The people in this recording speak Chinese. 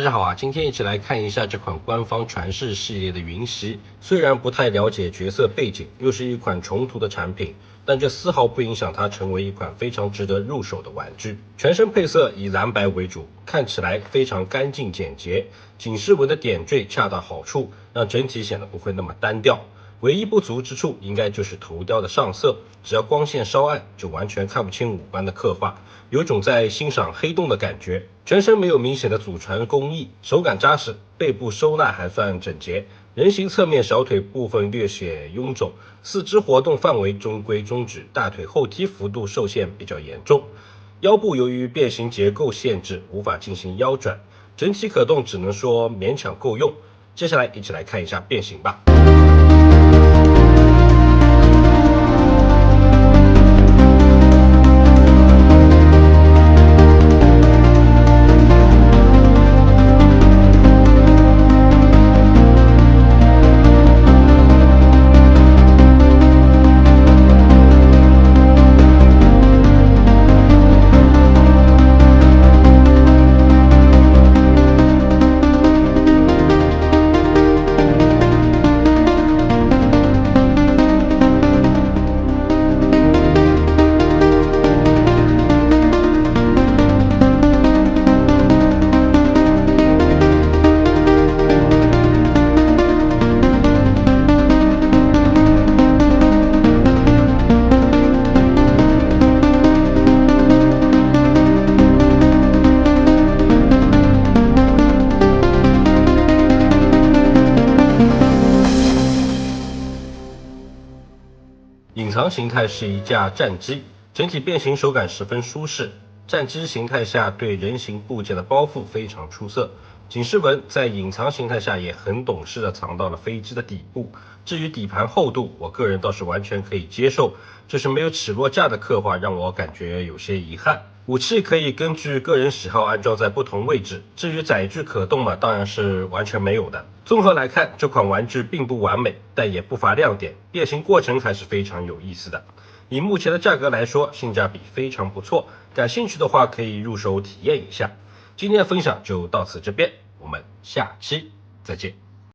家好啊，今天一起来看一下这款官方传世系列的云袭。虽然不太了解角色背景，又是一款重涂的产品，但这丝毫不影响它成为一款非常值得入手的玩具。全身配色以蓝白为主，看起来非常干净简洁，警示纹的点缀恰到好处，让整体显得不会那么单调。唯一不足之处应该就是头雕的上色，只要光线稍暗，就完全看不清五官的刻画，有种在欣赏黑洞的感觉。全身没有明显的祖传工艺，手感扎实，背部收纳还算整洁，人形侧面小腿部分略显臃肿，四肢活动范围中规中矩，大腿后踢幅度受限比较严重，腰部由于变形结构限制无法进行腰转，整体可动只能说勉强够用。接下来一起来看一下变形吧。隐藏形态是一架战机，整体变形手感十分舒适。战机形态下对人形部件的包覆非常出色，警示纹在隐藏形态下也很懂事的藏到了飞机的底部。至于底盘厚度，我个人倒是完全可以接受，就是没有起落架的刻画让我感觉有些遗憾。武器可以根据个人喜好安装在不同位置，至于载具可动嘛，当然是完全没有的。综合来看，这款玩具并不完美，但也不乏亮点，变形过程还是非常有意思的。以目前的价格来说，性价比非常不错，感兴趣的话可以入手体验一下。今天的分享就到此这边，我们下期再见。